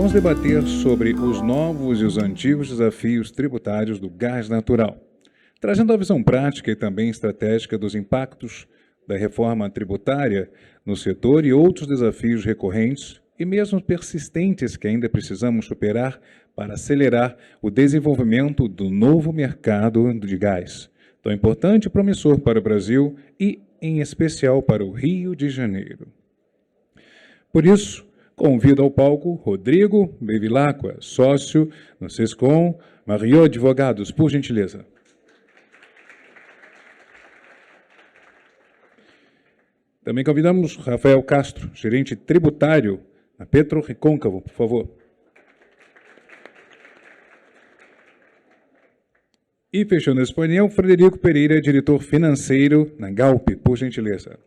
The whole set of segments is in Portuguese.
vamos debater sobre os novos e os antigos desafios tributários do gás natural, trazendo a visão prática e também estratégica dos impactos da reforma tributária no setor e outros desafios recorrentes e mesmo persistentes que ainda precisamos superar para acelerar o desenvolvimento do novo mercado de gás, tão importante e promissor para o Brasil e, em especial, para o Rio de Janeiro. Por isso, convido ao palco Rodrigo Bevilacqua, sócio no Sescom Mariot Advogados, por gentileza. Também convidamos Rafael Castro, gerente tributário na Petro Recôncavo, por favor. E fechando esse painel, Frederico Pereira, diretor financeiro na Galp, por gentileza.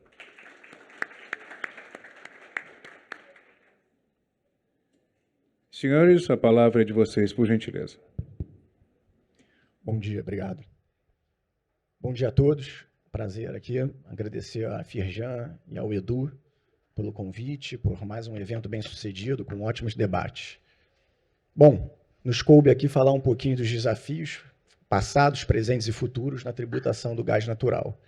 Senhores, a palavra é de vocês, por gentileza. Bom dia, obrigado. Bom dia a todos. Prazer aqui, agradecer à Firjan e ao Edu pelo convite, por mais um evento bem sucedido, com ótimos debates. Bom, nos coube aqui falar um pouquinho dos desafios passados, presentes e futuros na tributação do gás natural.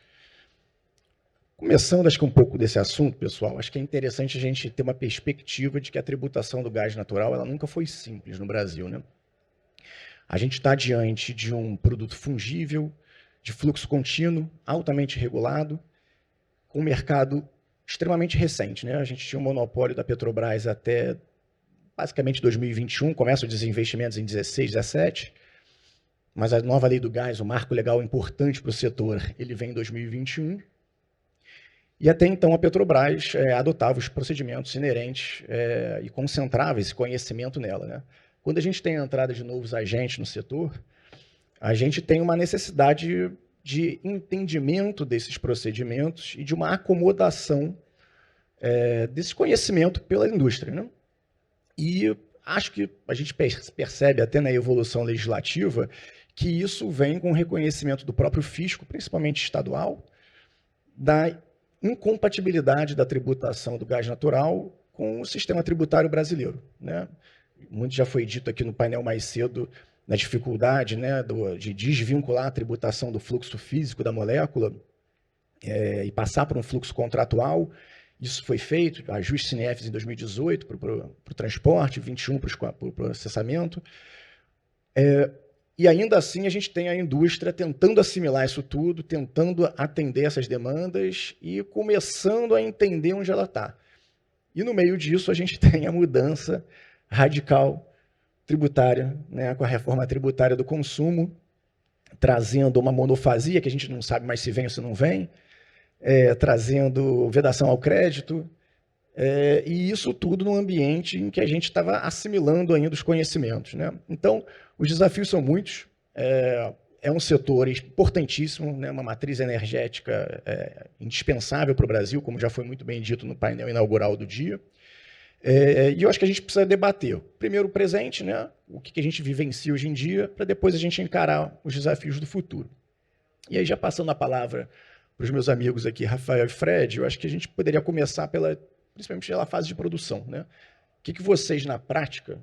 Começando, acho que um pouco desse assunto, pessoal, acho que é interessante a gente ter uma perspectiva de que a tributação do gás natural ela nunca foi simples no Brasil, né? A gente está diante de um produto fungível, de fluxo contínuo, altamente regulado, com um mercado extremamente recente, né? A gente tinha um monopólio da Petrobras até basicamente 2021, começa os desinvestimentos em 16, 17, mas a nova lei do gás, o marco legal importante para o setor, ele vem em 2021, e até então a Petrobras adotava os procedimentos inerentes e concentrava esse conhecimento nela, né? Quando a gente tem a entrada de novos agentes no setor, a gente tem uma necessidade de entendimento desses procedimentos e de uma acomodação desse conhecimento pela indústria, né? E acho que a gente percebe até na evolução legislativa que isso vem com o reconhecimento do próprio fisco, principalmente estadual, da incompatibilidade da tributação do gás natural com o sistema tributário brasileiro, né? Muito já foi dito aqui no painel mais cedo na dificuldade, né, de desvincular a tributação do fluxo físico da molécula e passar por um fluxo contratual. Isso foi feito, ajustes CNFs em 2018 para o transporte, 21 para o processamento. E ainda assim a gente tem a indústria tentando assimilar isso tudo, tentando atender essas demandas e começando a entender onde ela está. E no meio disso a gente tem a mudança radical tributária, né, com a reforma tributária do consumo, trazendo uma monofasia, que a gente não sabe mais se vem ou se não vem, trazendo vedação ao crédito, e isso tudo num ambiente em que a gente estava assimilando ainda os conhecimentos, né? Então, os desafios são muitos, é um setor importantíssimo, né, uma matriz energética indispensável para o Brasil, como já foi muito bem dito no painel inaugural do dia. E eu acho que a gente precisa debater, primeiro o presente, né, o que a gente vivencia hoje em dia, para depois a gente encarar os desafios do futuro. E aí, já passando a palavra para os meus amigos aqui, Rafael e Fred, eu acho que a gente poderia começar principalmente pela fase de produção, né? O que vocês, na prática,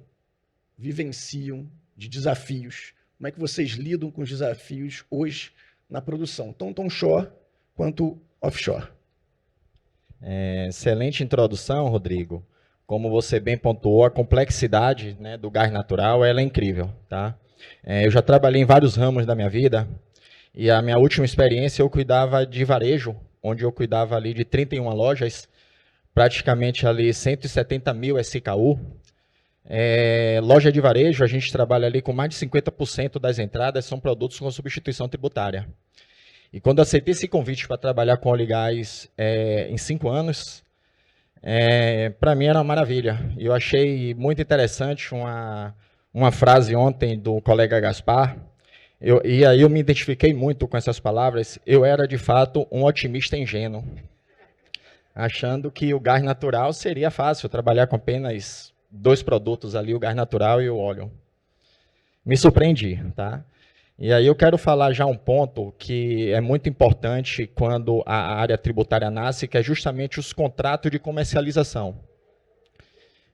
vivenciam de desafios? Como é que vocês lidam com os desafios hoje na produção, tanto onshore quanto offshore? Excelente introdução, Rodrigo. Como você bem pontuou, a complexidade, né, do gás natural ela é incrível, tá? Eu já trabalhei em vários ramos da minha vida e a minha última experiência eu cuidava de varejo, onde eu cuidava ali de 31 lojas, praticamente ali 170 mil SKU. Loja de varejo, a gente trabalha ali com mais de 50% das entradas são produtos com substituição tributária. E quando eu aceitei esse convite para trabalhar com óleo e gás em 5 anos, para mim era uma maravilha. Eu achei muito interessante uma frase ontem do colega Gaspar, e aí eu me identifiquei muito com essas palavras. Eu era, de fato, um otimista ingênuo, achando que o gás natural seria fácil, trabalhar com apenas 2 produtos ali, o gás natural e o óleo. Me surpreendi, tá? E aí eu quero falar já um ponto que é muito importante quando a área tributária nasce, que é justamente os contratos de comercialização.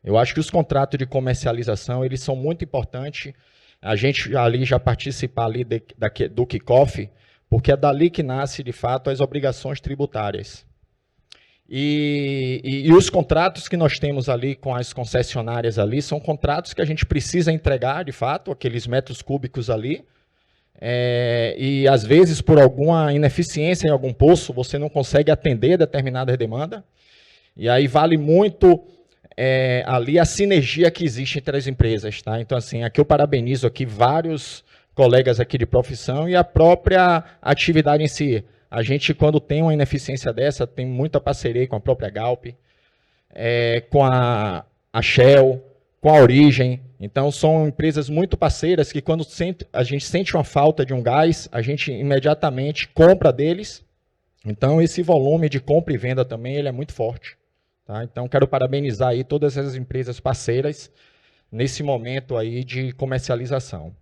Eu acho que os contratos de comercialização, eles são muito importantes. A gente ali já participar ali do kickoff, porque é dali que nasce, de fato, as obrigações tributárias. E os contratos que nós temos ali com as concessionárias ali, são contratos que a gente precisa entregar, de fato, aqueles metros cúbicos ali, e às vezes, por alguma ineficiência em algum poço, você não consegue atender determinada demanda, e aí vale muito ali a sinergia que existe entre as empresas, tá? Então, assim, aqui eu parabenizo aqui vários colegas aqui de profissão e a própria atividade em si. A gente, quando tem uma ineficiência dessa, tem muita parceria com a própria Galp, com a Shell, com a Origem. Então, são empresas muito parceiras que, quando a gente sente uma falta de um gás, a gente imediatamente compra deles. Então, esse volume de compra e venda também ele é muito forte. Tá? Então, quero parabenizar aí todas as empresas parceiras nesse momento aí de comercialização.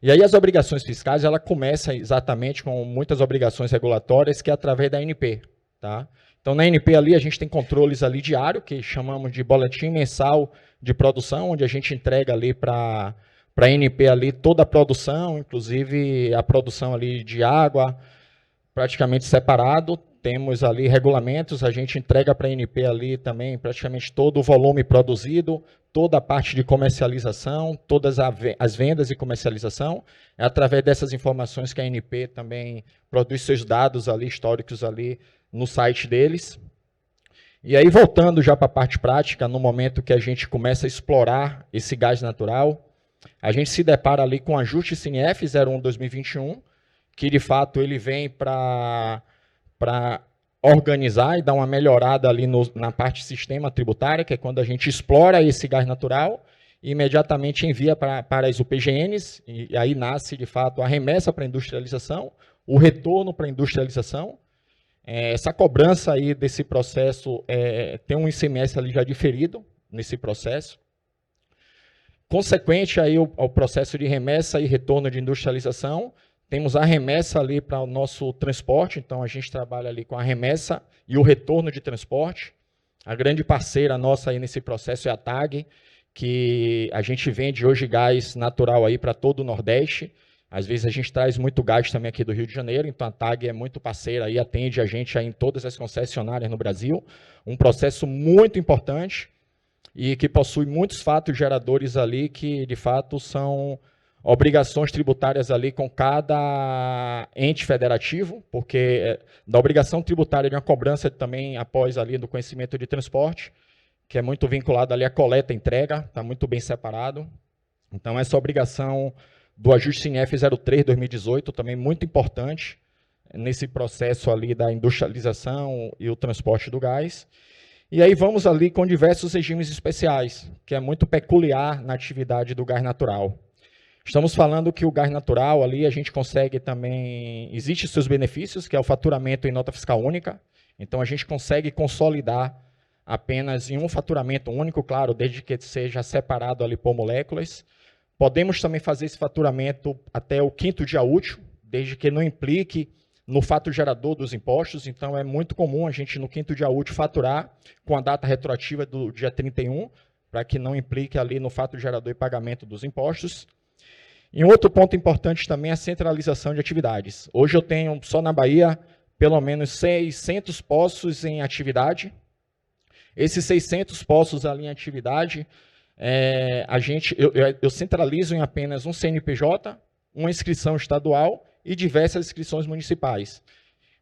E aí as obrigações fiscais, ela começa exatamente com muitas obrigações regulatórias, que é através da ANP. Tá? Então, na ANP ali, a gente tem controles ali diário, que chamamos de boletim mensal de produção, onde a gente entrega ali para a ANP ali toda a produção, inclusive a produção ali de água, praticamente separado. Temos ali regulamentos, a gente entrega para a ANP ali também praticamente todo o volume produzido, toda a parte de comercialização, todas as vendas e comercialização. É através dessas informações que a ANP também produz seus dados ali, históricos ali no site deles. E aí, voltando já para a parte prática, no momento que a gente começa a explorar esse gás natural, a gente se depara ali com o ajuste CNF 01/2021, que de fato ele vem para organizar e dar uma melhorada ali na parte sistema tributária, que é quando a gente explora esse gás natural e imediatamente envia para as UPGNs, e aí nasce, de fato, a remessa para a industrialização, o retorno para a industrialização. Essa cobrança aí desse processo tem um ICMS ali já diferido nesse processo. Consequente aí ao processo de remessa e retorno de industrialização, temos a remessa ali para o nosso transporte, então a gente trabalha ali com a remessa e o retorno de transporte. A grande parceira nossa aí nesse processo é a TAG, que a gente vende hoje gás natural aí para todo o Nordeste. Às vezes a gente traz muito gás também aqui do Rio de Janeiro, então a TAG é muito parceira e atende a gente aí em todas as concessionárias no Brasil. Um processo muito importante e que possui muitos fatos geradores ali que, de fato, são obrigações tributárias ali com cada ente federativo, porque da obrigação tributária de uma cobrança também após ali do conhecimento de transporte, que é muito vinculado ali à coleta e entrega, está muito bem separado. Então, essa obrigação do ajuste CNF 03/2018, também muito importante nesse processo ali da industrialização e o transporte do gás. E aí vamos ali com diversos regimes especiais, que é muito peculiar na atividade do gás natural. Estamos falando que o gás natural ali a gente consegue também, existe seus benefícios, que é o faturamento em nota fiscal única, então a gente consegue consolidar apenas em um faturamento único, claro, desde que seja separado ali por moléculas. Podemos também fazer esse faturamento até o 5º dia útil, desde que não implique no fato gerador dos impostos, então é muito comum a gente no 5º dia útil faturar com a data retroativa do dia 31, para que não implique ali no fato gerador e pagamento dos impostos. E um outro ponto importante também é a centralização de atividades. Hoje eu tenho, só na Bahia, pelo menos 600 poços em atividade. Esses 600 poços ali em atividade, eu centralizo em apenas um CNPJ, uma inscrição estadual e diversas inscrições municipais.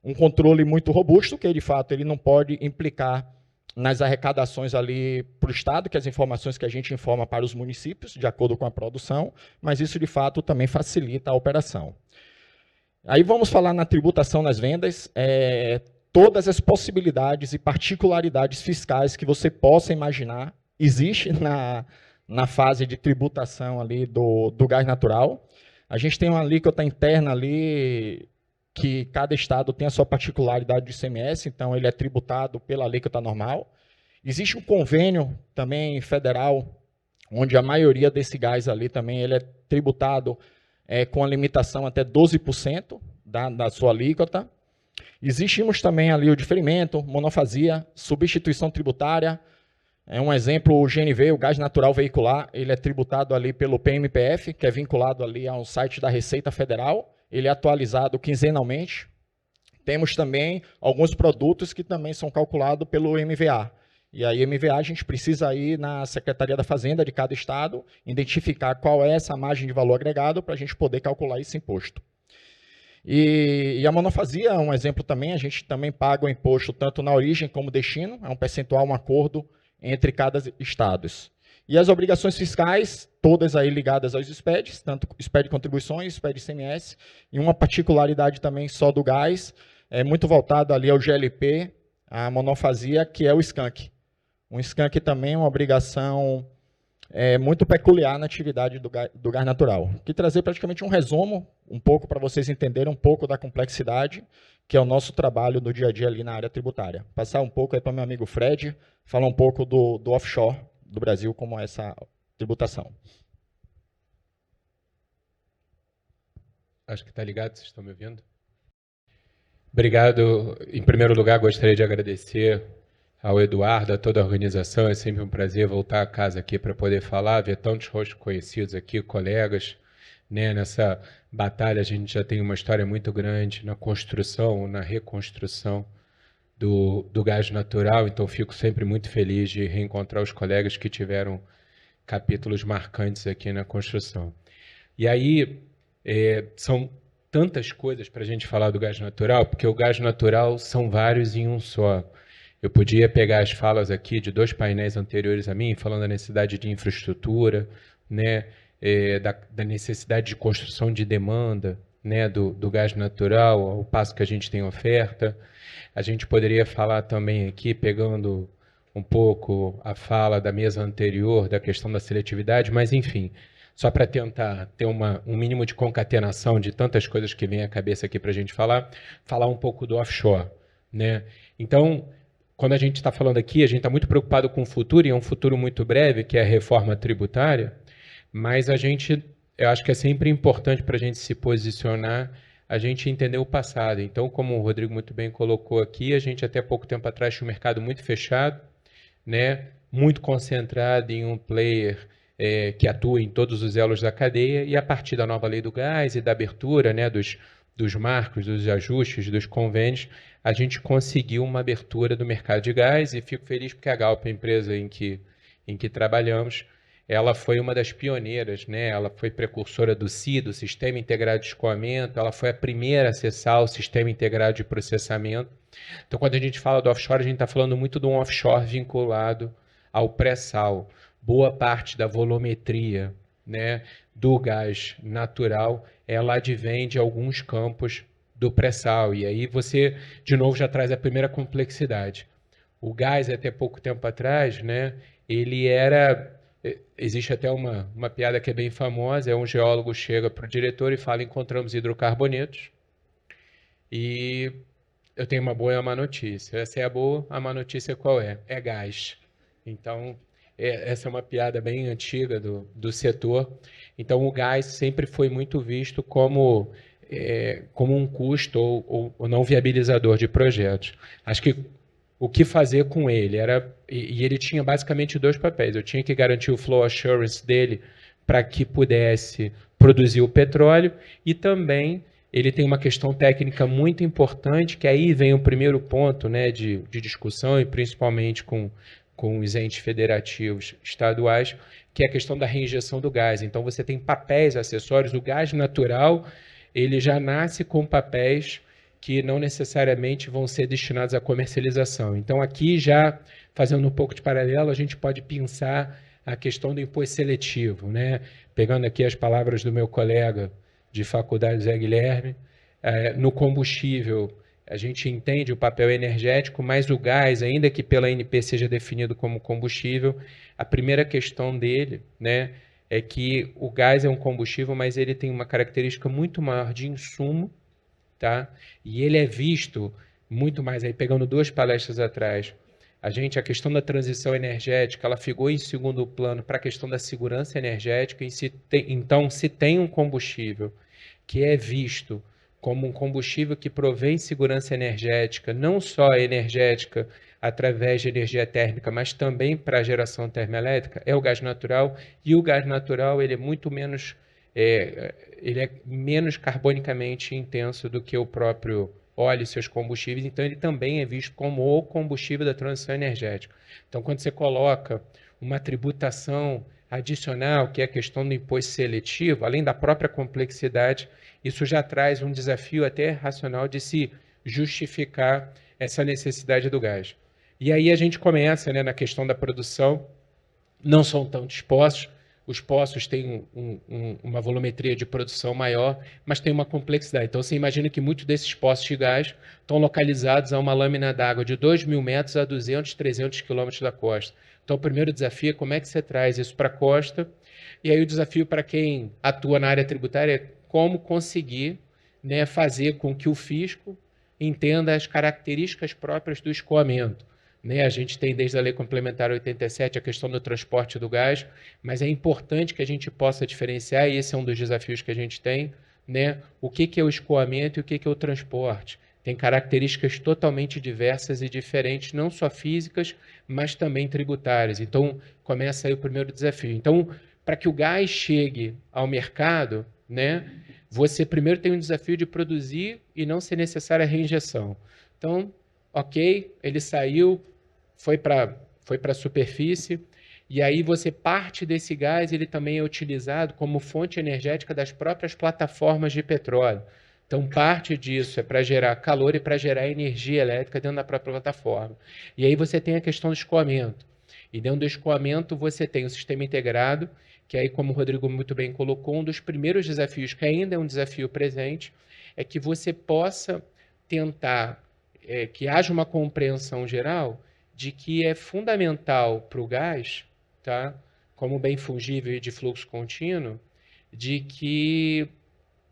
Um controle muito robusto, que de fato ele não pode implicar nas arrecadações ali para o Estado, que as informações que a gente informa para os municípios, de acordo com a produção, mas isso, de fato, também facilita a operação. Aí vamos falar na tributação nas vendas, todas as possibilidades e particularidades fiscais que você possa imaginar, existe na fase de tributação ali do gás natural. A gente tem uma alíquota interna ali, que cada estado tem a sua particularidade de ICMS, então ele é tributado pela alíquota normal. Existe um convênio também federal, onde a maioria desse gás ali também ele é tributado com a limitação até 12% da sua alíquota. Existimos também ali o diferimento, monofasia, substituição tributária, Um exemplo, o GNV, o gás natural veicular, ele é tributado ali pelo PMPF, que é vinculado ali ao site da Receita Federal, ele é atualizado quinzenalmente. Temos também alguns produtos que também são calculados pelo MVA. E aí, MVA, a gente precisa ir na Secretaria da Fazenda de cada estado, identificar qual é essa margem de valor agregado para a gente poder calcular esse imposto. E a monofasia é um exemplo também, a gente também paga o imposto tanto na origem como destino, é um percentual, um acordo entre cada estados. E as obrigações fiscais, todas aí ligadas aos SPEDs, tanto SPED contribuições, SPED ICMS, e uma particularidade também só do gás, é muito voltado ali ao GLP, a monofasia, que é o skunk. Um skunk também é uma obrigação muito peculiar na atividade do gás natural. Aqui trazer praticamente um resumo, um pouco para vocês entenderem um pouco da complexidade, que é o nosso trabalho do dia a dia ali na área tributária. Passar um pouco aí para meu amigo Fred, falar um pouco do offshore do Brasil, como é essa tributação. Acho que está ligado, vocês estão me ouvindo? Obrigado. Em primeiro lugar, gostaria de agradecer ao Eduardo, a toda a organização. É sempre um prazer voltar a casa aqui para poder falar, ver tantos rostos conhecidos aqui, colegas. Né? Nessa batalha a gente já tem uma história muito grande na construção, na reconstrução do gás natural, então fico sempre muito feliz de reencontrar os colegas que tiveram capítulos marcantes aqui na construção. E aí, são tantas coisas para a gente falar do gás natural, porque o gás natural são vários em um só. Eu podia pegar as falas aqui de 2 painéis anteriores a mim, falando da necessidade de infraestrutura, né, da necessidade de construção de demanda, né, do gás natural, ao passo que a gente tem oferta. A gente poderia falar também aqui, pegando um pouco a fala da mesa anterior, da questão da seletividade, mas enfim, só para tentar ter um mínimo de concatenação de tantas coisas que vem à cabeça aqui para a gente falar um pouco do offshore, né? Então, quando a gente está falando aqui, a gente está muito preocupado com o futuro, e é um futuro muito breve, que é a reforma tributária, mas eu acho que é sempre importante para a gente se posicionar, a gente entender o passado. Então, como o Rodrigo muito bem colocou aqui, a gente até pouco tempo atrás tinha um mercado muito fechado, né, muito concentrado em um player que atua em todos os elos da cadeia, e a partir da nova lei do gás e da abertura, né, dos marcos, dos ajustes, dos convênios, a gente conseguiu uma abertura do mercado de gás, e fico feliz porque a Galp, a empresa em que trabalhamos, ela foi uma das pioneiras, né? Ela foi precursora do SI, do Sistema Integrado de Escoamento, ela foi a primeira a acessar o Sistema Integrado de Processamento. Então, quando a gente fala do offshore, a gente está falando muito de um offshore vinculado ao pré-sal. Boa parte da volumetria, né, do gás natural, ela advém de alguns campos do pré-sal. E aí você, de novo, já traz a primeira complexidade. O gás, até pouco tempo atrás, né, ele era... Existe até uma piada que é bem famosa, um geólogo chega para o diretor e fala: encontramos hidrocarbonetos, e eu tenho uma boa e uma má notícia. Essa é a boa, a má notícia qual é? É gás. Então, essa é uma piada bem antiga do setor. Então, o gás sempre foi muito visto como um custo ou não viabilizador de projetos. Acho que o que fazer com ele e ele tinha basicamente 2 papéis. Eu tinha que garantir o flow assurance dele para que pudesse produzir o petróleo, e também ele tem uma questão técnica muito importante, que aí vem o primeiro ponto, né, de discussão, e principalmente com os entes federativos estaduais, que é a questão da reinjeção do gás. Então, você tem papéis acessórios. O gás natural, ele já nasce com papéis que não necessariamente vão ser destinados à comercialização. Então, aqui, já fazendo um pouco de paralelo, a gente pode pensar a questão do imposto seletivo, né? Pegando aqui as palavras do meu colega de faculdade, Zé Guilherme, no combustível, a gente entende o papel energético, mas o gás, ainda que pela ANP seja definido como combustível, a primeira questão dele, né, é que o gás é um combustível, mas ele tem uma característica muito maior de insumo, tá? E ele é visto muito mais, aí pegando 2 palestras atrás, a questão da transição energética, ela ficou em segundo plano para a questão da segurança energética. Então, se tem um combustível que é visto como um combustível que provém segurança energética, não só energética, através de energia térmica, mas também para a geração termoelétrica, é o gás natural. E o gás natural ele é muito menos, ele é menos carbonicamente intenso do que o próprio óleo e seus combustíveis, então ele também é visto como o combustível da transição energética. Então, quando você coloca uma tributação adicional, que é a questão do imposto seletivo, além da própria complexidade, isso já traz um desafio até racional de se justificar essa necessidade do gás. E aí a gente começa, né, na questão da produção, não são tão dispostos, os poços têm uma volumetria de produção maior, mas tem uma complexidade. Então, você imagina que muitos desses poços de gás estão localizados a uma lâmina d'água de 2.000 metros a 200, 300 quilômetros da costa. Então, o primeiro desafio é como é que você traz isso para a costa. E aí o desafio para quem atua na área tributária é como conseguir, né, fazer com que o fisco entenda as características próprias do escoamento. Né? A gente tem desde a Lei Complementar 87 a questão do transporte do gás, mas é importante que a gente possa diferenciar, e esse é um dos desafios que a gente tem, né? O que é o escoamento e o que é o transporte. Tem características totalmente diversas e diferentes, não só físicas, mas também tributárias. Então, começa aí o primeiro desafio. Então, para que o gás chegue ao mercado, né, você primeiro tem um desafio de produzir e não ser necessária a reinjeção. Então, ok, ele saiu, foi para a superfície, e aí você parte desse gás, ele também é utilizado como fonte energética das próprias plataformas de petróleo. Então, parte disso é para gerar calor e para gerar energia elétrica dentro da própria plataforma. E aí você tem a questão do escoamento. E dentro do escoamento você tem o sistema integrado, que aí, como o Rodrigo muito bem colocou, um dos primeiros desafios, que ainda é um desafio presente, é que você possa tentar que haja uma compreensão geral de que é fundamental para o gás, tá, como bem fungível e de fluxo contínuo, de que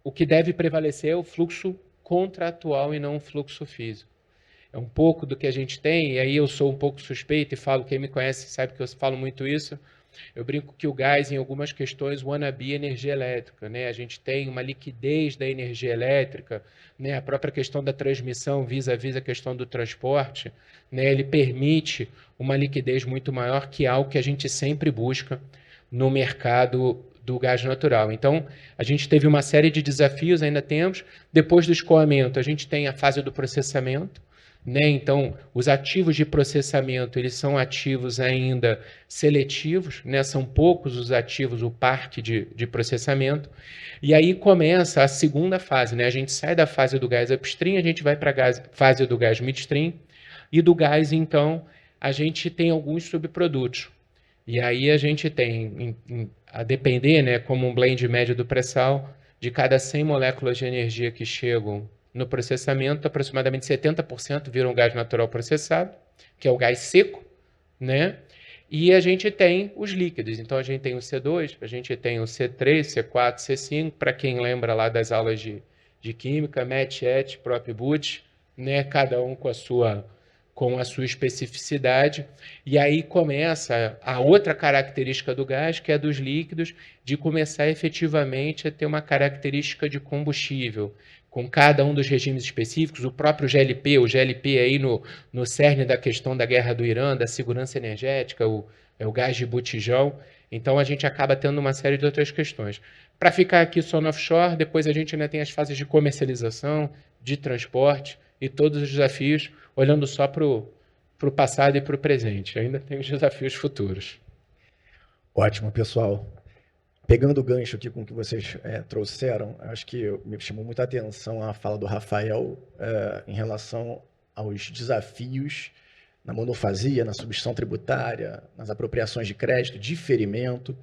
o que deve prevalecer é o fluxo contratual e não o fluxo físico. É um pouco do que a gente tem, e aí eu sou um pouco suspeito e falo, quem me conhece sabe que eu falo muito isso. Eu brinco que o gás, em algumas questões, wannabe energia elétrica, né? A gente tem uma liquidez da energia elétrica, né? A própria questão da transmissão vis-à-vis a questão do transporte, né? Ele permite uma liquidez muito maior, que é algo que a gente sempre busca no mercado do gás natural. Então, a gente teve uma série de desafios, ainda temos. Depois do escoamento, a gente tem a fase do processamento, né? Então, os ativos de processamento, eles são ativos ainda seletivos, né? São poucos os ativos, o parque de processamento. E aí começa a segunda fase, né? A gente sai da fase do gás upstream, a gente vai para a fase do gás midstream, e do gás, então, a gente tem alguns subprodutos. E aí a gente tem, a depender, né, como um blend médio do pré-sal, de cada 100 moléculas de energia que chegam no processamento, aproximadamente 70% viram gás natural processado, que é o gás seco, né? E a gente tem os líquidos. Então, a gente tem o C2, a gente tem o C3, C4, C5, para quem lembra lá das aulas de química, MET, ET, Prop, But, né? Cada um com a sua especificidade. E aí começa a outra característica do gás, que é dos líquidos, de começar efetivamente a ter uma característica de combustível, com cada um dos regimes específicos, o próprio GLP, o GLP aí no cerne da questão da guerra do Irã, da segurança energética, é o gás de botijão. Então, a gente acaba tendo uma série de outras questões. Para ficar aqui só no offshore, depois a gente ainda tem as fases de comercialização, de transporte e todos os desafios, olhando só para o passado e para o presente. Ainda tem os desafios futuros. Ótimo, pessoal. Pegando o gancho aqui com o que vocês trouxeram, acho que me chamou muita atenção a fala do Rafael em relação aos desafios na monofasia, na substituição tributária, nas apropriações de crédito, diferimento,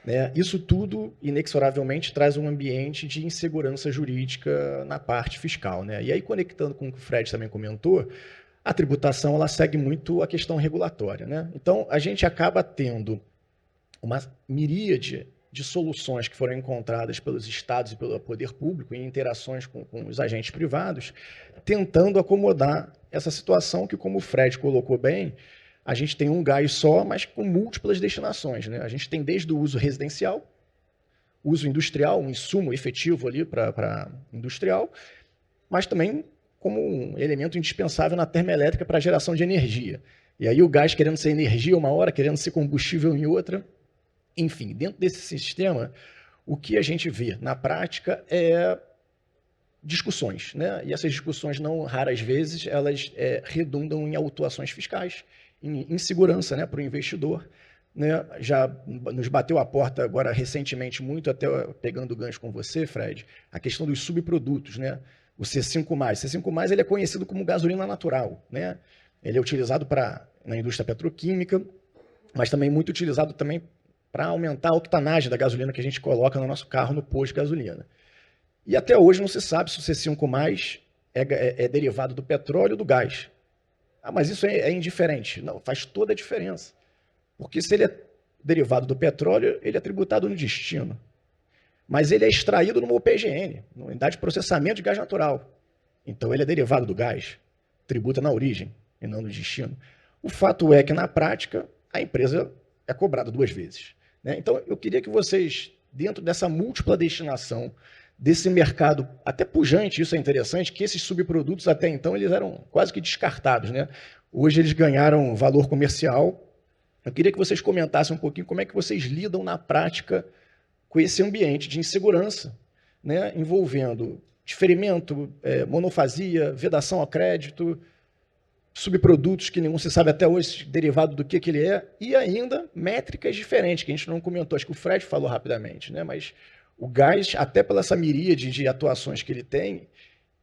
né? Isso tudo, inexoravelmente, traz um ambiente de insegurança jurídica na parte fiscal, né? E aí, conectando com o que o Fred também comentou, a tributação ela segue muito a questão regulatória, né? Então, a gente acaba tendo uma miríade de soluções que foram encontradas pelos estados e pelo poder público em interações com os agentes privados, tentando acomodar essa situação que, como o Fred colocou bem, a gente tem um gás só, mas com múltiplas destinações, né? A gente tem desde o uso residencial, uso industrial, um insumo efetivo ali para industrial, mas também como um elemento indispensável na termoelétrica para a geração de energia. E aí o gás querendo ser energia uma hora, querendo ser combustível em outra. Enfim, dentro desse sistema, o que a gente vê na prática é discussões, né? E essas discussões, não raras vezes, elas redundam em autuações fiscais, em insegurança, né, para o investidor. Né? Já nos bateu a porta agora recentemente muito, até pegando o gancho com você, Fred, a questão dos subprodutos, né? O C5+. O C5+, ele é conhecido como gasolina natural, né? Ele é utilizado na indústria petroquímica, mas também muito utilizado também para aumentar a octanagem da gasolina que a gente coloca no nosso carro no posto de gasolina. E até hoje não se sabe se o C5+ é derivado do petróleo ou do gás. Ah, mas isso é indiferente. Não, faz toda a diferença. Porque se ele é derivado do petróleo, ele é tributado no destino. Mas ele é extraído numa UPGN, numa unidade de processamento de gás natural. Então ele é derivado do gás, tributa na origem e não no destino. O fato é que, na prática, a empresa é cobrada 2 vezes. Né? Então eu queria que vocês, dentro dessa múltipla destinação, desse mercado até pujante, isso é interessante, que esses subprodutos até então eles eram quase que descartados, né? Hoje eles ganharam valor comercial. Eu queria que vocês comentassem um pouquinho como é que vocês lidam na prática com esse ambiente de insegurança, né? Envolvendo diferimento, monofasia, vedação a crédito, subprodutos que nenhum se sabe até hoje derivado do que ele é, e ainda métricas diferentes, que a gente não comentou, acho que o Fred falou rapidamente, né? Mas o gás, até pela essa miríade de atuações que ele tem,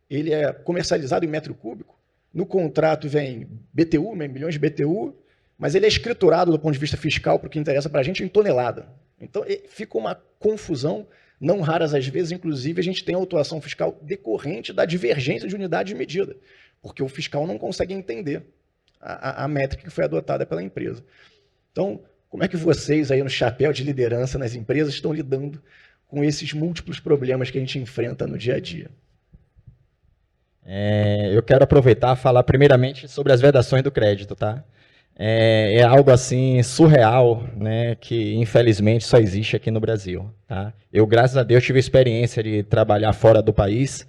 ele é comercializado em metro cúbico. No contrato vem BTU, milhões de BTU, mas ele é escriturado do ponto de vista fiscal, porque interessa para a gente, em tonelada. Então, fica uma confusão, não raras às vezes, inclusive, a gente tem a autuação fiscal decorrente da divergência de unidade de medida, porque o fiscal não consegue entender a métrica que foi adotada pela empresa. Então, como é que vocês, aí no chapéu de liderança nas empresas, estão lidando com esses múltiplos problemas que a gente enfrenta no dia a dia? Eu quero aproveitar e falar primeiramente sobre as vedações do crédito, tá? É algo assim surreal, né, que infelizmente só existe aqui no Brasil, tá? Eu, graças a Deus, tive a experiência de trabalhar fora do país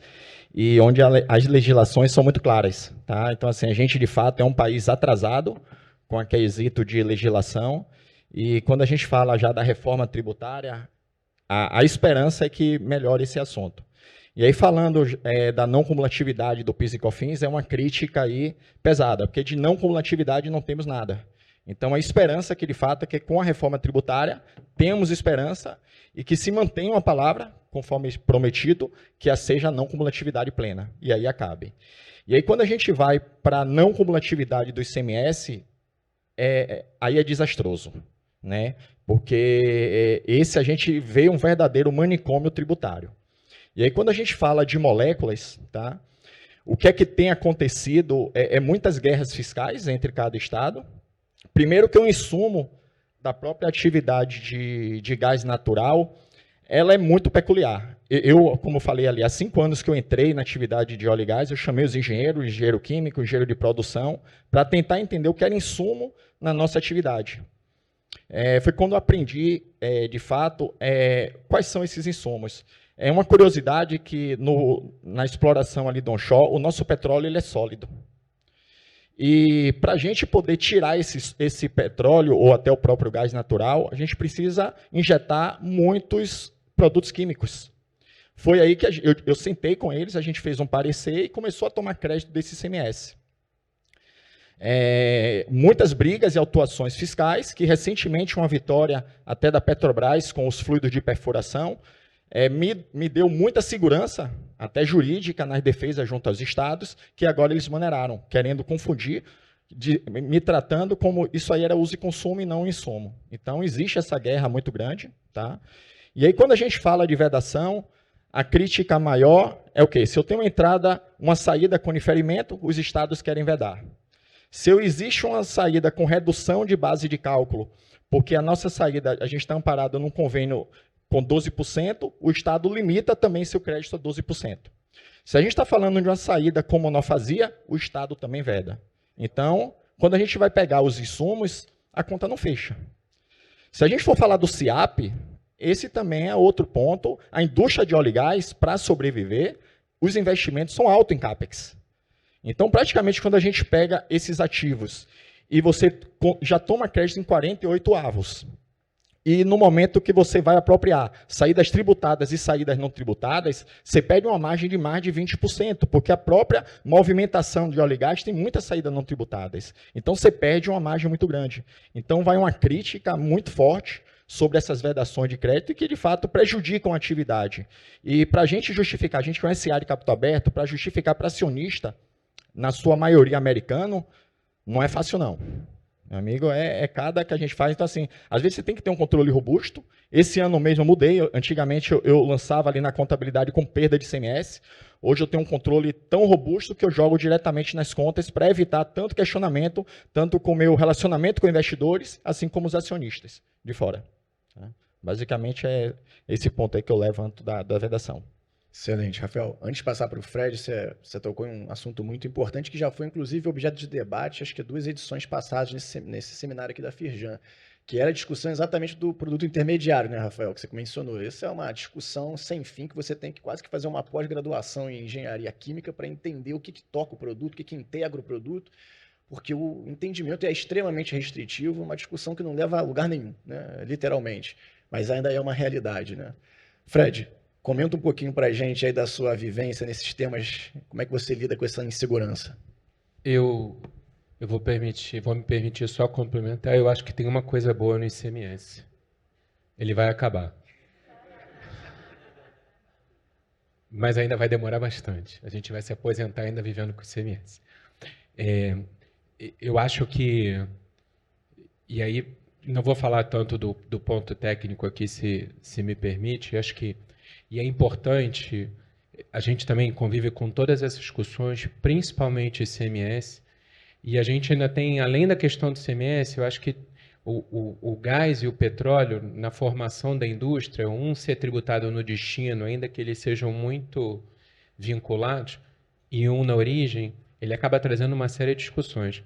e onde as legislações são muito claras, tá? Então, assim, a gente de fato é um país atrasado com aquele quesito de legislação, e quando a gente fala já da reforma tributária, a esperança é que melhore esse assunto. E aí, falando da não cumulatividade do PIS e COFINS, é uma crítica aí pesada, porque de não cumulatividade não temos nada. Então, a esperança que, de fato, é que com a reforma tributária, temos esperança e que se mantenha a palavra, conforme prometido, que seja a não cumulatividade plena, e aí acabe. E aí, quando a gente vai para a não cumulatividade do ICMS, aí é desastroso, né? Porque esse a gente vê um verdadeiro manicômio tributário. E aí, quando a gente fala de moléculas, tá? O que é que tem acontecido muitas guerras fiscais entre cada estado. Primeiro que o insumo da própria atividade de gás natural, ela é muito peculiar. Eu, como falei ali, há 5 anos que eu entrei na atividade de óleo e gás, eu chamei os engenheiros, engenheiro químico, engenheiro de produção, para tentar entender o que era insumo na nossa atividade. Foi quando eu aprendi, de fato, quais são esses insumos. É uma curiosidade que na exploração ali do onshore, o nosso petróleo ele é sólido. E para a gente poder tirar esse petróleo, ou até o próprio gás natural, a gente precisa injetar muitos produtos químicos. Foi aí que eu sentei com eles, a gente fez um parecer e começou a tomar crédito desse ICMS. Muitas brigas e autuações fiscais, que recentemente uma vitória até da Petrobras com os fluidos de perfuração, me deu muita segurança, até jurídica, nas defesas junto aos estados, que agora eles maneiraram, querendo confundir, me tratando como isso aí era uso e consumo e não insumo. Então, existe essa guerra muito grande. Tá? E aí, quando a gente fala de vedação, a crítica maior é o quê? Se eu tenho uma saída com diferimento, os estados querem vedar. Se existe uma saída com redução de base de cálculo, porque a nossa saída, a gente está amparado num convênio com 12%, o Estado limita também seu crédito a 12%. Se a gente está falando de uma saída com monofasia, o Estado também veda. Então, quando a gente vai pegar os insumos, a conta não fecha. Se a gente for falar do CIAP, esse também é outro ponto. A indústria de óleo e gás, para sobreviver, os investimentos são altos em CAPEX. Então, praticamente, quando a gente pega esses ativos e você já toma crédito em 48 avos, e no momento que você vai apropriar saídas tributadas e saídas não tributadas, você perde uma margem de mais de 20%, porque a própria movimentação de óleo e gás tem muitas saídas não tributadas. Então, você perde uma margem muito grande. Então, vai uma crítica muito forte sobre essas vedações de crédito e que, de fato, prejudicam a atividade. E para a gente justificar, a gente com esse área de capital aberto, para justificar para acionista, na sua maioria americano, não é fácil, não. Meu amigo, é cada que a gente faz. Então, assim, às vezes você tem que ter um controle robusto. Esse ano mesmo eu mudei. Antigamente eu lançava ali na contabilidade com perda de ICMS. Hoje eu tenho um controle tão robusto que eu jogo diretamente nas contas para evitar tanto questionamento, tanto com o meu relacionamento com investidores, assim como os acionistas de fora. Basicamente é esse ponto aí que eu levanto da vedação. Excelente, Rafael. Antes de passar para o Fred, você tocou em um assunto muito importante que já foi, inclusive, objeto de debate, acho que 2 edições passadas nesse seminário aqui da Firjan, que era a discussão exatamente do produto intermediário, né, Rafael, que você mencionou. Essa é uma discussão sem fim que você tem que quase que fazer uma pós-graduação em engenharia química para entender o que toca o produto, o que integra o produto, porque o entendimento é extremamente restritivo, uma discussão que não leva a lugar nenhum, né, literalmente, mas ainda é uma realidade, né? Fred, comenta um pouquinho para a gente aí da sua vivência nesses temas, como é que você lida com essa insegurança? Eu vou me permitir só complementar. Eu acho que tem uma coisa boa no ICMS. Ele vai acabar. Mas ainda vai demorar bastante. A gente vai se aposentar ainda vivendo com o ICMS. Eu acho que... E aí, não vou falar tanto do ponto técnico aqui, se me permite. Acho que... E é importante, a gente também convive com todas essas discussões, principalmente ICMS, e a gente ainda tem, além da questão do ICMS, eu acho que o gás e o petróleo, na formação da indústria, um ser tributado no destino, ainda que eles sejam muito vinculados, e um na origem, ele acaba trazendo uma série de discussões.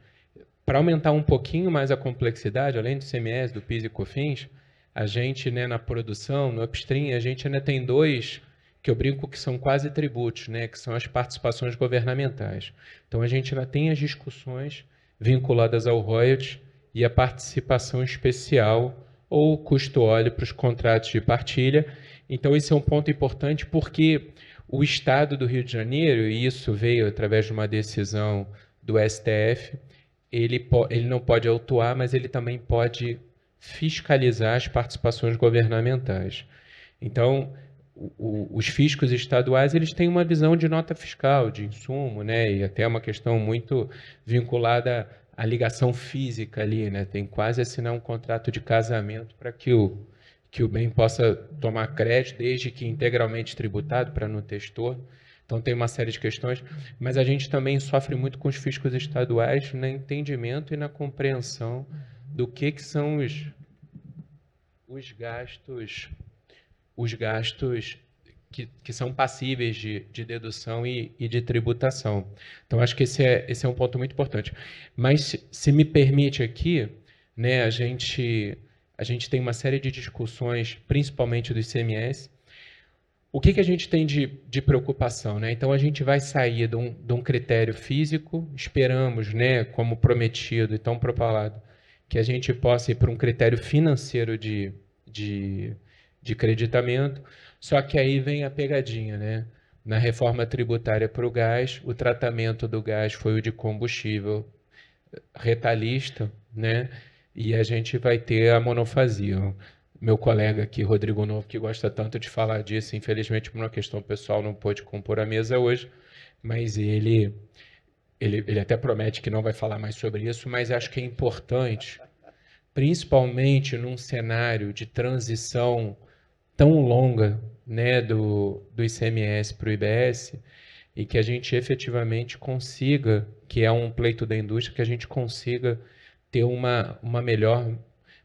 Para aumentar um pouquinho mais a complexidade, além do ICMS, do PIS e COFINS, a gente, né, na produção, no upstream, a gente ainda tem 2 que eu brinco que são quase tributos, né, que são as participações governamentais. Então, a gente ainda tem as discussões vinculadas ao royalties e a participação especial ou custo óleo para os contratos de partilha. Então, esse é um ponto importante porque o Estado do Rio de Janeiro, e isso veio através de uma decisão do STF, ele não pode autuar, mas ele também pode fiscalizar as participações governamentais. Então, os fiscos estaduais eles têm uma visão de nota fiscal, de insumo, né? E até uma questão muito vinculada à ligação física ali, né? Tem quase assinar um contrato de casamento para que o bem possa tomar crédito, desde que integralmente tributado, para não ter estorno. Então, tem uma série de questões, mas a gente também sofre muito com os fiscos estaduais no entendimento e na compreensão do que são os gastos que são passíveis de dedução e de tributação. Então, acho que esse é um ponto muito importante. Mas, se me permite aqui, né, a gente tem uma série de discussões, principalmente do ICMS. O que a gente tem de preocupação, né? Então, a gente vai sair de um critério físico, esperamos, né, como prometido e tão propalado, que a gente possa ir para um critério financeiro de creditamento, só que aí vem a pegadinha, né? Na reforma tributária para o gás, o tratamento do gás foi o de combustível retalhista, né? E a gente vai ter a monofasia. Meu colega aqui, Rodrigo Novo, que gosta tanto de falar disso, infelizmente por uma questão pessoal não pôde compor a mesa hoje, mas ele até promete que não vai falar mais sobre isso, mas acho que é importante, principalmente num cenário de transição tão longa, né, do ICMS para o IBS, e que a gente efetivamente consiga, que é um pleito da indústria, que a gente consiga ter uma melhor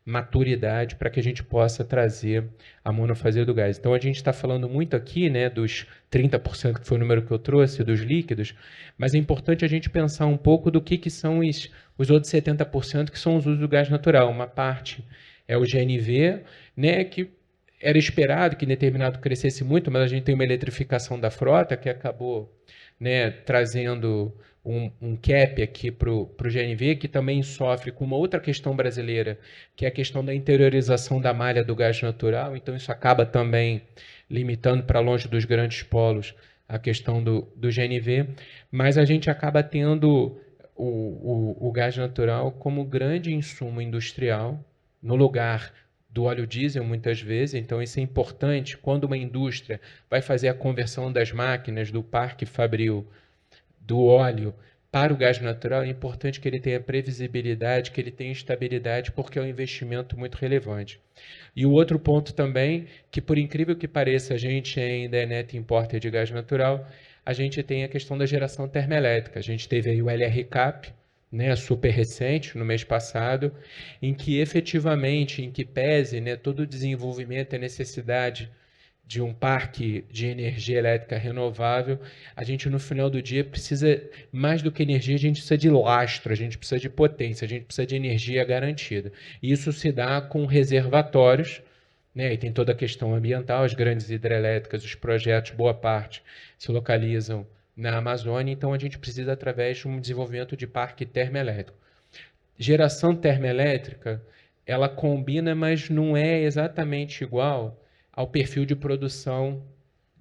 maturidade para que a gente possa trazer a monofasia do gás. Então, a gente está falando muito aqui, né, dos 30%, que foi o número que eu trouxe, dos líquidos, mas é importante a gente pensar um pouco do que são os outros 70%, que são os usos do gás natural. Uma parte é o GNV, né, que era esperado que em determinado crescesse muito, mas a gente tem uma eletrificação da frota que acabou né, trazendo um cap aqui para o GNV, que também sofre com uma outra questão brasileira, que é a questão da interiorização da malha do gás natural. Então, isso acaba também limitando para longe dos grandes polos a questão do GNV, mas a gente acaba tendo o gás natural como grande insumo industrial, no lugar do óleo diesel, muitas vezes. Então, isso é importante quando uma indústria vai fazer a conversão das máquinas do parque fabril do óleo para o gás natural. É importante que ele tenha previsibilidade, que ele tenha estabilidade, porque é um investimento muito relevante. E o outro ponto também, que por incrível que pareça, a gente ainda é net importer de gás natural, a gente tem a questão da geração termoelétrica. A gente teve aí o LRCAP, né, super recente, no mês passado, em que efetivamente, em que pese, né, todo o desenvolvimento e necessidade de um parque de energia elétrica renovável, a gente no final do dia precisa, mais do que energia, a gente precisa de lastro, a gente precisa de potência, a gente precisa de energia garantida. E isso se dá com reservatórios, né? E tem toda a questão ambiental, as grandes hidrelétricas, os projetos, boa parte, se localizam na Amazônia, então a gente precisa através de um desenvolvimento de parque termoelétrico. Geração termoelétrica, ela combina, mas não é exatamente igual ao perfil de produção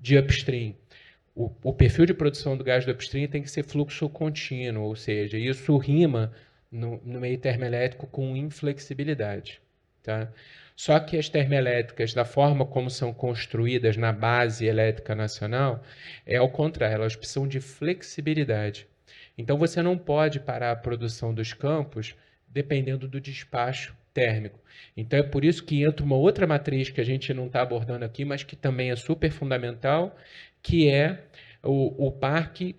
de upstream. O perfil de produção do gás do upstream tem que ser fluxo contínuo, ou seja, isso rima no meio termoelétrico com inflexibilidade. Tá? Só que as termoelétricas, da forma como são construídas na base elétrica nacional, é ao contrário, elas precisam de flexibilidade. Então você não pode parar a produção dos campos dependendo do despacho térmico. Então é por isso que entra uma outra matriz que a gente não está abordando aqui, mas que também é super fundamental, que é o parque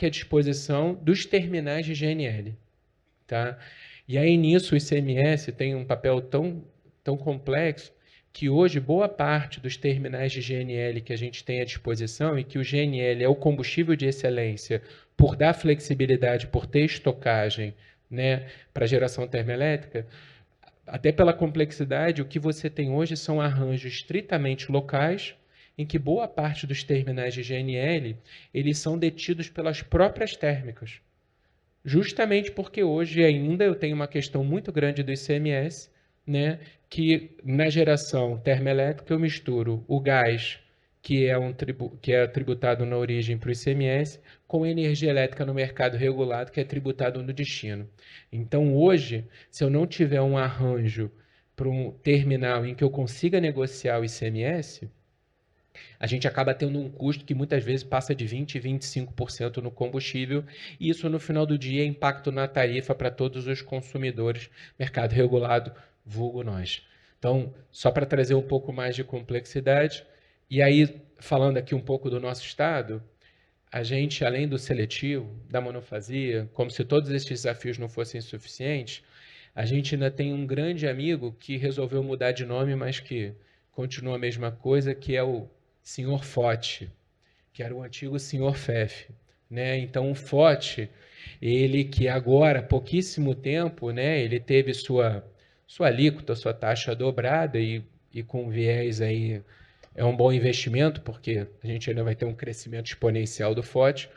à disposição dos terminais de GNL. Tá? E aí nisso o ICMS tem um papel tão complexo que hoje boa parte dos terminais de GNL que a gente tem à disposição, e que o GNL é o combustível de excelência por dar flexibilidade, por ter estocagem, né, para geração termoelétrica, até pela complexidade, o que você tem hoje são arranjos estritamente locais, em que boa parte dos terminais de GNL eles são detidos pelas próprias térmicas. Justamente porque hoje ainda eu tenho uma questão muito grande do ICMS, né, que na geração termoelétrica eu misturo o gás, que é tributado na origem para o ICMS, com energia elétrica no mercado regulado, que é tributado no destino. Então, hoje, se eu não tiver um arranjo para um terminal em que eu consiga negociar o ICMS, a gente acaba tendo um custo que muitas vezes passa de 20% e 25% no combustível, e isso no final do dia é impacto na tarifa para todos os consumidores, mercado regulado, vulgo nós. Então, só para trazer um pouco mais de complexidade, e aí falando aqui um pouco do nosso estado, a gente, além do seletivo, da monofasia, como se todos esses desafios não fossem suficientes, a gente ainda tem um grande amigo que resolveu mudar de nome, mas que continua a mesma coisa, que é o Sr. Fote, que era o antigo Sr. Fef, né? Então o Fote, ele que agora, há pouquíssimo tempo, né, ele teve sua alíquota, sua taxa dobrada, e com viés aí é um bom investimento, porque a gente ainda vai ter um crescimento exponencial do Fote.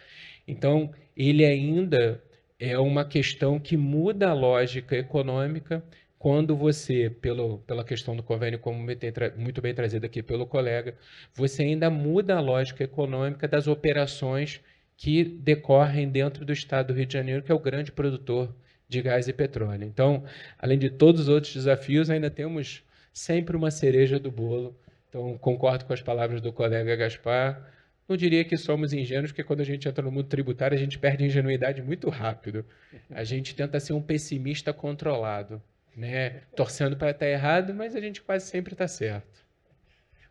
Então ele ainda é uma questão que muda a lógica econômica quando você, pela questão do convênio, como muito bem trazido aqui pelo colega, você ainda muda a lógica econômica das operações que decorrem dentro do estado do Rio de Janeiro, que é o grande produtor de gás e petróleo. Então, além de todos os outros desafios, ainda temos sempre uma cereja do bolo. Então, concordo com as palavras do colega Gaspar. Não diria que somos ingênuos, porque quando a gente entra no mundo tributário, a gente perde a ingenuidade muito rápido. A gente tenta ser um pessimista controlado, né? Torcendo para estar errado, mas a gente quase sempre está certo.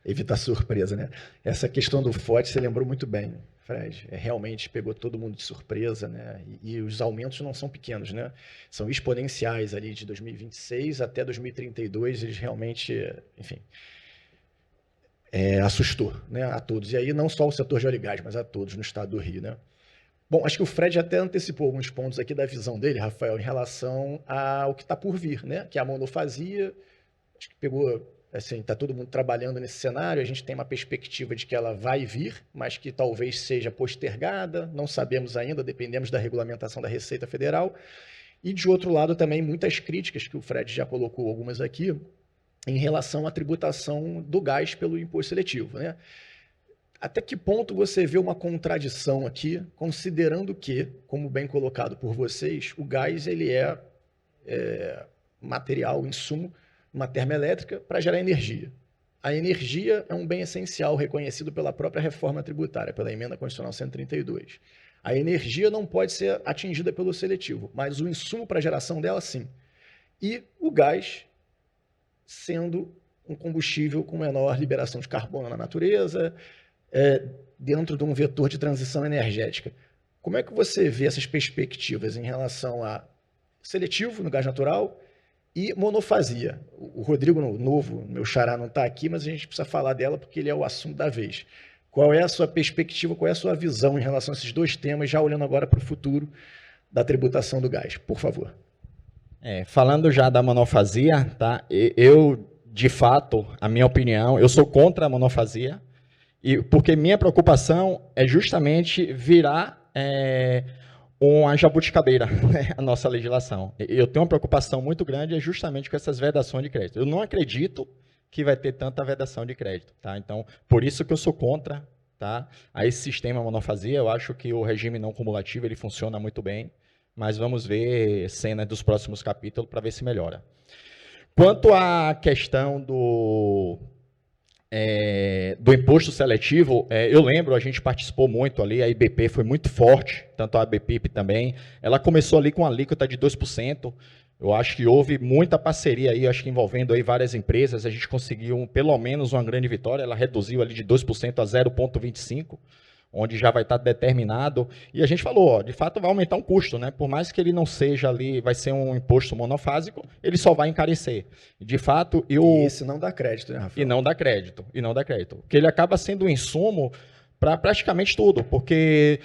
Evitar surpresa, né? Essa questão do FOT você lembrou muito bem, Fred. Realmente pegou todo mundo de surpresa, né? E os aumentos não são pequenos, né? São exponenciais ali de 2026 até 2032. Eles realmente, enfim, assustou, né, a todos. E aí não só o setor de óleo e gás, mas a todos no estado do Rio, né? Bom, acho que o Fred até antecipou alguns pontos aqui da visão dele, Rafael, em relação ao que está por vir, né? Que é a monofasia, acho que pegou assim, está todo mundo trabalhando nesse cenário, a gente tem uma perspectiva de que ela vai vir, mas que talvez seja postergada, não sabemos ainda, dependemos da regulamentação da Receita Federal. E, de outro lado, também muitas críticas, que o Fred já colocou algumas aqui, em relação à tributação do gás pelo imposto seletivo, né? Até que ponto você vê uma contradição aqui, considerando que, como bem colocado por vocês, o gás ele é material, insumo, uma termoelétrica para gerar energia. A energia é um bem essencial reconhecido pela própria reforma tributária, pela emenda constitucional 132. A energia não pode ser atingida pelo seletivo, mas o insumo para a geração dela, sim. E o gás sendo um combustível com menor liberação de carbono na natureza, dentro de um vetor de transição energética. Como é que você vê essas perspectivas em relação a seletivo no gás natural e monofasia? O Rodrigo Novo, meu xará, não está aqui, mas a gente precisa falar dela porque ele é o assunto da vez. Qual é a sua perspectiva, qual é a sua visão em relação a esses dois temas, já olhando agora para o futuro da tributação do gás, por favor? Falando já da monofasia, tá? Eu, de fato, a minha opinião, eu sou contra a monofasia, porque minha preocupação é justamente virar uma jabuticabeira, né, a nossa legislação. Eu tenho uma preocupação muito grande justamente com essas vedações de crédito. Eu não acredito que vai ter tanta vedação de crédito, tá? Então, por isso que eu sou contra, tá, a esse sistema monofasia. Eu acho que o regime não cumulativo ele funciona muito bem, mas vamos ver cenas dos próximos capítulos para ver se melhora. Quanto à questão do imposto seletivo, eu lembro, a gente participou muito ali, a IBP foi muito forte, tanto a ABPIP também. Ela começou ali com uma alíquota de 2%. Eu acho que houve muita parceria aí, acho que envolvendo aí várias empresas. A gente conseguiu pelo menos uma grande vitória. Ela reduziu ali de 2% a 0,25%, onde já vai estar determinado. E a gente falou, de fato vai aumentar um custo, né? Por mais que ele não seja ali, vai ser um imposto monofásico, ele só vai encarecer. De fato, E esse não dá crédito, né, Rafael? E não dá crédito. Porque ele acaba sendo um insumo para praticamente tudo, porque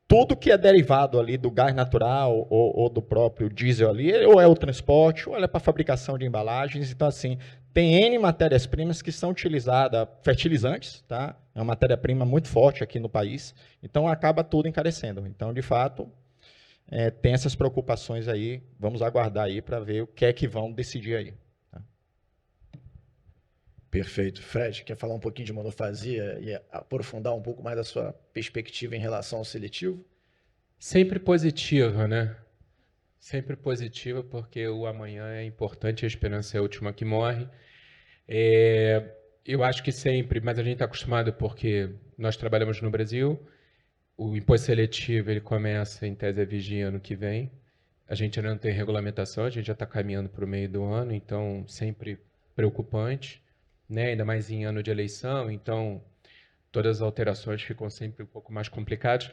tudo que é derivado ali do gás natural ou do próprio diesel ali, ou é o transporte, ou é para fabricação de embalagens. Então, assim, tem N matérias-primas que são utilizadas, fertilizantes, tá? É uma matéria-prima muito forte aqui no país, então acaba tudo encarecendo. Então, de fato, tem essas preocupações aí, vamos aguardar aí para ver o que é que vão decidir aí. Tá? Perfeito. Fred, quer falar um pouquinho de monofasia e aprofundar um pouco mais da sua perspectiva em relação ao seletivo? Sempre positiva, né? Sempre positiva, porque o amanhã é importante, a esperança é a última que morre. Eu acho que sempre, mas a gente está acostumado porque nós trabalhamos no Brasil, o imposto seletivo ele começa em tese a vigia ano que vem, a gente ainda não tem regulamentação, a gente já está caminhando para o meio do ano, então sempre preocupante, né? Ainda mais em ano de eleição, então todas as alterações ficam sempre um pouco mais complicadas.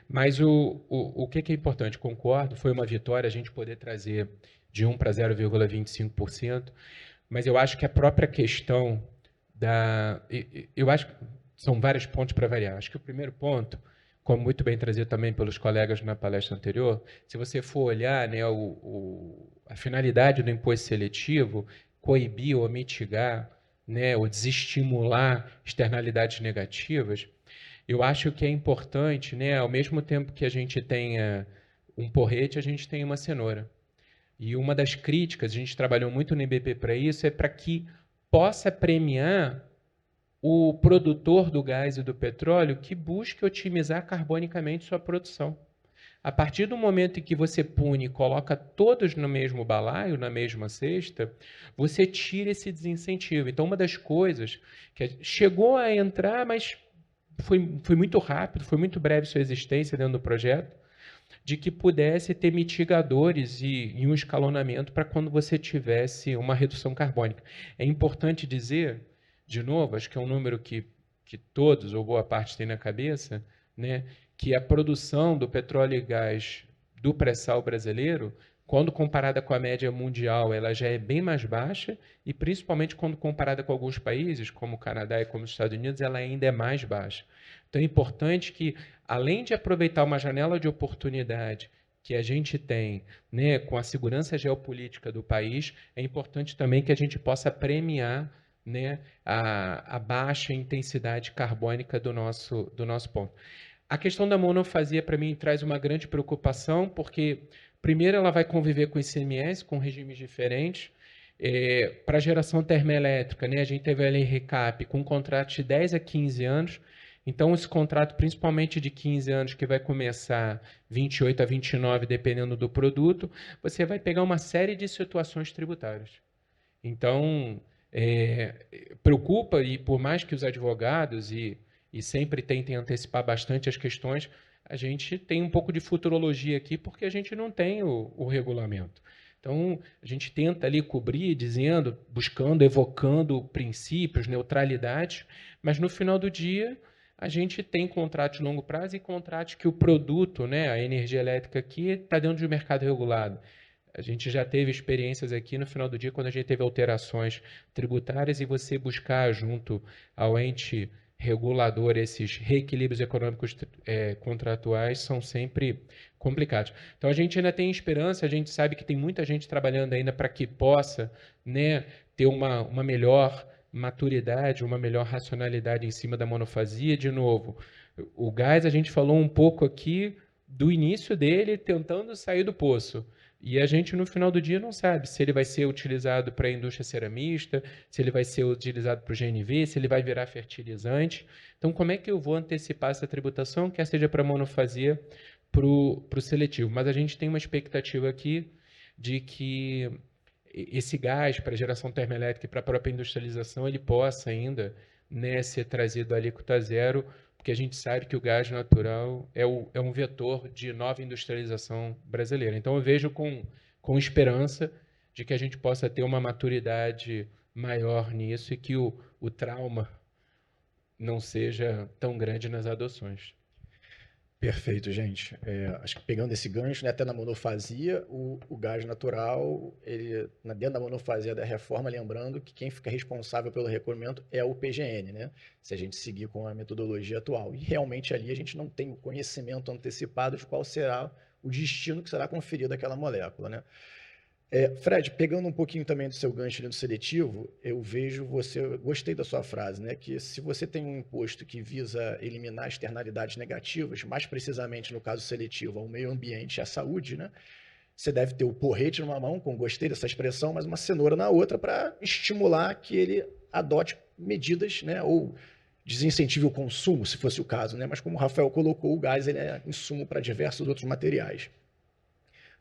Mas o que é importante? Concordo, foi uma vitória a gente poder trazer de 1 para 0,25%, mas eu acho que a própria questão eu acho que são vários pontos para variar. Acho que o primeiro ponto, como muito bem trazido também pelos colegas na palestra anterior, se você for olhar, né, a finalidade do imposto seletivo, coibir ou mitigar, né, ou desestimular externalidades negativas, eu acho que é importante, né, ao mesmo tempo que a gente tenha um porrete, a gente tem uma cenoura. E uma das críticas, a gente trabalhou muito no IBP para isso, é para que possa premiar o produtor do gás e do petróleo que busque otimizar carbonicamente sua produção. A partir do momento em que você pune e coloca todos no mesmo balaio, na mesma cesta, você tira esse desincentivo. Então, uma das coisas que chegou a entrar, mas foi muito rápido, foi muito breve sua existência dentro do projeto, de que pudesse ter mitigadores e um escalonamento para quando você tivesse uma redução carbônica. É importante dizer, de novo, acho que é um número que todos, ou boa parte, tem na cabeça, né, que a produção do petróleo e gás do pré-sal brasileiro, quando comparada com a média mundial, ela já é bem mais baixa, e principalmente quando comparada com alguns países, como o Canadá e como os Estados Unidos, ela ainda é mais baixa. Então é importante que, além de aproveitar uma janela de oportunidade que a gente tem, né, com a segurança geopolítica do país, é importante também que a gente possa premiar, né, a baixa intensidade carbônica do nosso ponto. A questão da monofasia, para mim, traz uma grande preocupação, porque, primeiro, ela vai conviver com ICMS, com regimes diferentes. Para a geração termoelétrica, né, a gente teve a lei RECAP com um contrato de 10 a 15 anos. Então, esse contrato, principalmente de 15 anos, que vai começar 28 a 29, dependendo do produto, você vai pegar uma série de situações tributárias. Então, preocupa, e por mais que os advogados e sempre tentem antecipar bastante as questões, a gente tem um pouco de futurologia aqui, porque a gente não tem o regulamento. Então, a gente tenta ali cobrir, dizendo, buscando, evocando princípios, neutralidade, mas no final do dia, a gente tem contratos de longo prazo e contratos que o produto, né, a energia elétrica aqui, está dentro de um mercado regulado. A gente já teve experiências aqui no final do dia, quando a gente teve alterações tributárias, e você buscar junto ao ente regulador esses reequilíbrios econômicos contratuais são sempre complicados. Então, a gente ainda tem esperança, a gente sabe que tem muita gente trabalhando ainda para que possa, né, ter uma melhor maturidade, uma melhor racionalidade em cima da monofasia. De novo, o gás, a gente falou um pouco aqui do início dele tentando sair do poço. E a gente, no final do dia, não sabe se ele vai ser utilizado para a indústria ceramista, se ele vai ser utilizado para o GNV, se ele vai virar fertilizante. Então, como é que eu vou antecipar essa tributação, quer seja para a monofasia, para o seletivo? Mas a gente tem uma expectativa aqui de que esse gás para geração termoelétrica e para a própria industrialização, ele possa ainda, né, ser trazido à alíquota zero, porque a gente sabe que o gás natural é um vetor de nova industrialização brasileira. Então, eu vejo com esperança de que a gente possa ter uma maturidade maior nisso e que o trauma não seja tão grande nas adoções. Perfeito, gente. Acho que pegando esse gancho, né, até na monofasia, o gás natural, ele, dentro da monofasia da reforma, lembrando que quem fica responsável pelo recolhimento é o PGN, né? Se a gente seguir com a metodologia atual. E realmente ali a gente não tem o conhecimento antecipado de qual será o destino que será conferido àquela molécula, né? Fred, pegando um pouquinho também do seu gancho ali do seletivo, eu gostei da sua frase, né, que se você tem um imposto que visa eliminar externalidades negativas, mais precisamente no caso seletivo, ao meio ambiente e à saúde, né, você deve ter o porrete numa mão, gostei dessa expressão, mas uma cenoura na outra para estimular que ele adote medidas, né, ou desincentive o consumo, se fosse o caso, né, mas como o Rafael colocou, o gás ele é insumo para diversos outros materiais.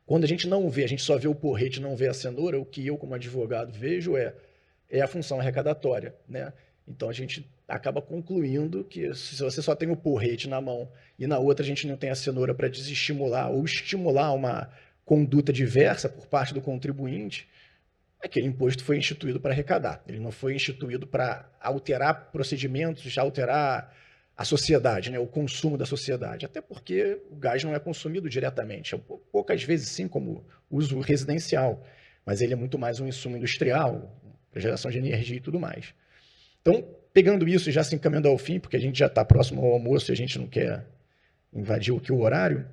Quando a gente não vê, a gente só vê o porrete, não vê a cenoura, o que eu, como advogado, vejo é a função arrecadatória, né? Então, a gente acaba concluindo que se você só tem o porrete na mão e na outra a gente não tem a cenoura para desestimular ou estimular uma conduta diversa por parte do contribuinte, aquele imposto foi instituído para arrecadar. Ele não foi instituído para alterar procedimentos, alterar a sociedade, né, o consumo da sociedade, até porque o gás não é consumido diretamente, poucas vezes sim como uso residencial, mas ele é muito mais um insumo industrial, para geração de energia e tudo mais. Então, pegando isso e já se encaminhando ao fim, porque a gente já está próximo ao almoço e a gente não quer invadir aqui o horário,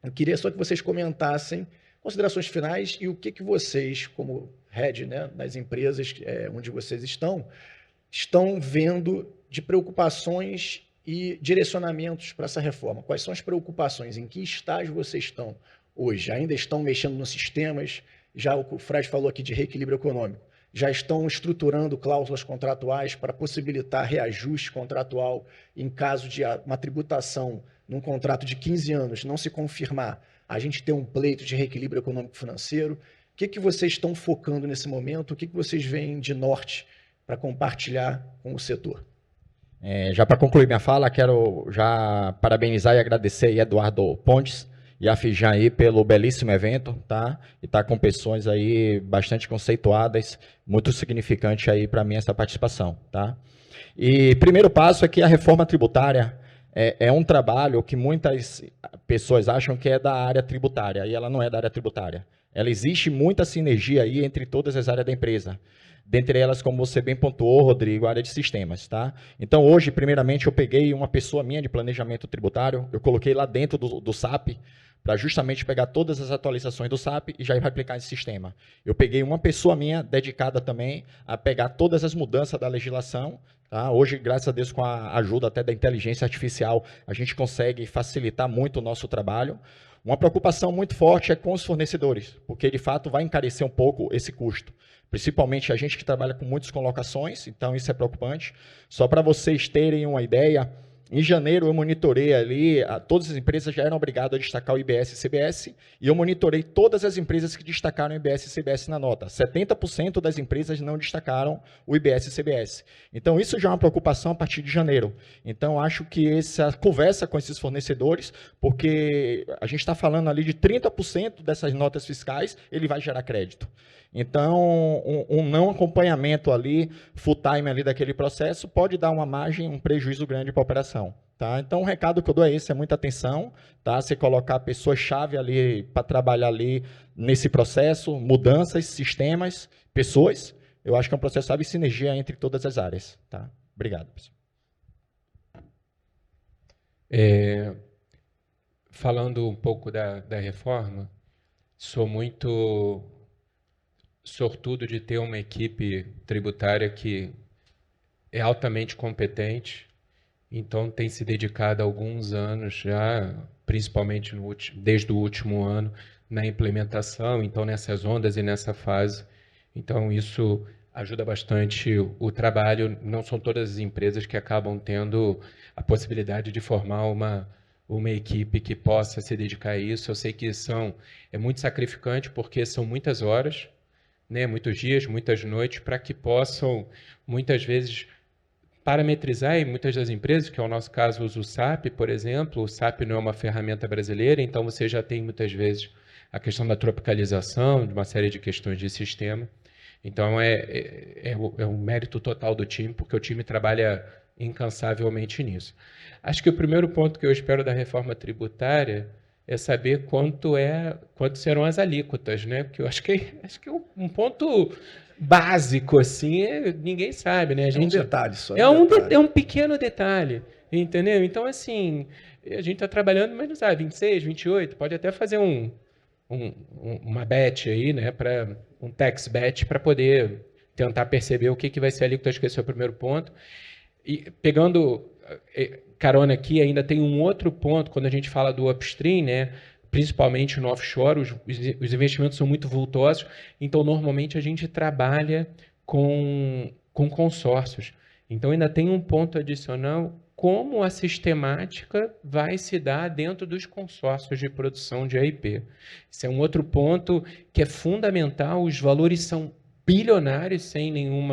eu queria só que vocês comentassem considerações finais e o que vocês, como head, né, das empresas onde vocês estão vendo de preocupações e direcionamentos para essa reforma. Quais são as preocupações? Em que estágio vocês estão hoje? Ainda estão mexendo nos sistemas? Já o Fred falou aqui de reequilíbrio econômico. Já estão estruturando cláusulas contratuais para possibilitar reajuste contratual em caso de uma tributação num contrato de 15 anos não se confirmar, a gente ter um pleito de reequilíbrio econômico-financeiro? O que vocês estão focando nesse momento? O que vocês veem de norte para compartilhar com o setor? Já para concluir minha fala, quero já parabenizar e agradecer aí Eduardo Pontes e a Fijan aí pelo belíssimo evento, tá? E tá com pessoas aí bastante conceituadas, muito significante aí para mim essa participação, tá? E primeiro passo é que a reforma tributária é um trabalho que muitas pessoas acham que é da área tributária, e ela não é da área tributária. Ela existe muita sinergia aí entre todas as áreas da empresa. Dentre elas, como você bem pontuou, Rodrigo, a área de sistemas, tá? Então, hoje, primeiramente, eu peguei uma pessoa minha de planejamento tributário, eu coloquei lá dentro do SAP, para justamente pegar todas as atualizações do SAP e já replicar esse sistema. Eu peguei uma pessoa minha dedicada também a pegar todas as mudanças da legislação. Tá? Hoje, graças a Deus, com a ajuda até da inteligência artificial, a gente consegue facilitar muito o nosso trabalho. Uma preocupação muito forte é com os fornecedores, porque de fato vai encarecer um pouco esse custo. Principalmente a gente que trabalha com muitas colocações, então isso é preocupante. Só para vocês terem uma ideia, em janeiro eu monitorei ali, todas as empresas já eram obrigadas a destacar o IBS e CBS, e eu monitorei todas as empresas que destacaram o IBS e CBS na nota. 70% das empresas não destacaram o IBS e CBS. Então isso já é uma preocupação a partir de janeiro. Então acho que essa conversa com esses fornecedores, porque a gente está falando ali de 30% dessas notas fiscais, ele vai gerar crédito. Então, um não acompanhamento ali, full time ali daquele processo, pode dar uma margem, um prejuízo grande para a operação. Tá? Então, o recado que eu dou é esse, é muita atenção, tá? Você colocar pessoas-chave ali para trabalhar ali nesse processo, mudanças, sistemas, pessoas, eu acho que é um processo de sinergia entre todas as áreas. Tá? Obrigado, pessoal. Falando um pouco da reforma, sou muito sortudo de ter uma equipe tributária que é altamente competente, então tem se dedicado há alguns anos já, principalmente desde o último ano, na implementação, então nessas ondas e nessa fase. Então isso ajuda bastante o trabalho. Não são todas as empresas que acabam tendo a possibilidade de formar uma equipe que possa se dedicar a isso. Eu sei que é muito sacrificante porque são muitas horas, né, muitos dias, muitas noites, para que possam, muitas vezes, parametrizar, e muitas das empresas, que é o nosso caso, usa o SAP, por exemplo. O SAP não é uma ferramenta brasileira, então você já tem, muitas vezes, a questão da tropicalização, de uma série de questões de sistema. Então, é um mérito total do time, porque o time trabalha incansavelmente nisso. Acho que o primeiro ponto que eu espero da reforma tributária é saber quanto serão as alíquotas, né? Porque eu acho que um ponto básico, assim, ninguém sabe, né? É um detalhe só. É um pequeno detalhe, entendeu? Então, assim, a gente está trabalhando, mas não sabe, 26, 28, pode até fazer uma bet aí, né? Um tax bet para poder tentar perceber o que vai ser a alíquota. Acho que esse é o primeiro ponto. E pegando carona aqui, ainda tem um outro ponto, quando a gente fala do upstream, né? Principalmente no offshore, os investimentos são muito vultosos, então normalmente a gente trabalha com consórcios. Então ainda tem um ponto adicional, como a sistemática vai se dar dentro dos consórcios de produção de AIP. Esse é um outro ponto que é fundamental. Os valores são bilionários, sem nenhum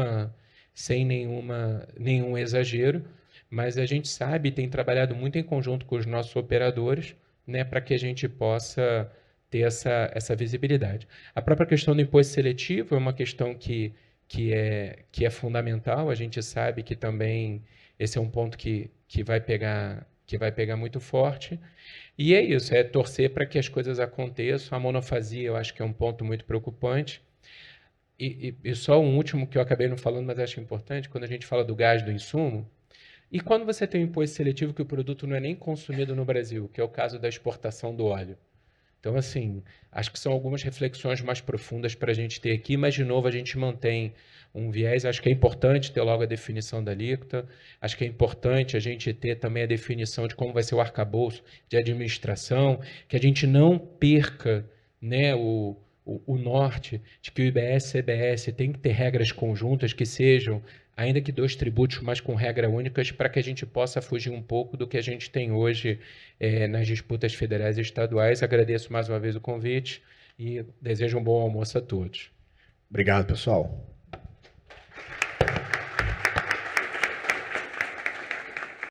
exagero, mas a gente sabe, tem trabalhado muito em conjunto com os nossos operadores, né, para que a gente possa ter essa visibilidade. A própria questão do imposto seletivo é uma questão que é fundamental. A gente sabe que também esse é um ponto que vai pegar muito forte. E é isso, é torcer para que as coisas aconteçam. A monofasia, eu acho que é um ponto muito preocupante. E só um último que eu acabei não falando, mas acho importante, quando a gente fala do gás do insumo, e quando você tem um imposto seletivo que o produto não é nem consumido no Brasil, que é o caso da exportação do óleo. Então, assim, acho que são algumas reflexões mais profundas para a gente ter aqui, mas, de novo, a gente mantém um viés. Acho que é importante ter logo a definição da alíquota, acho que é importante a gente ter também a definição de como vai ser o arcabouço de administração, que a gente não perca, né, o norte de que o IBS e o CBS tem que ter regras conjuntas que sejam, ainda que 2 tributos, mas com regras únicas, para que a gente possa fugir um pouco do que a gente tem hoje nas disputas federais e estaduais. Agradeço mais uma vez o convite e desejo um bom almoço a todos. Obrigado, pessoal.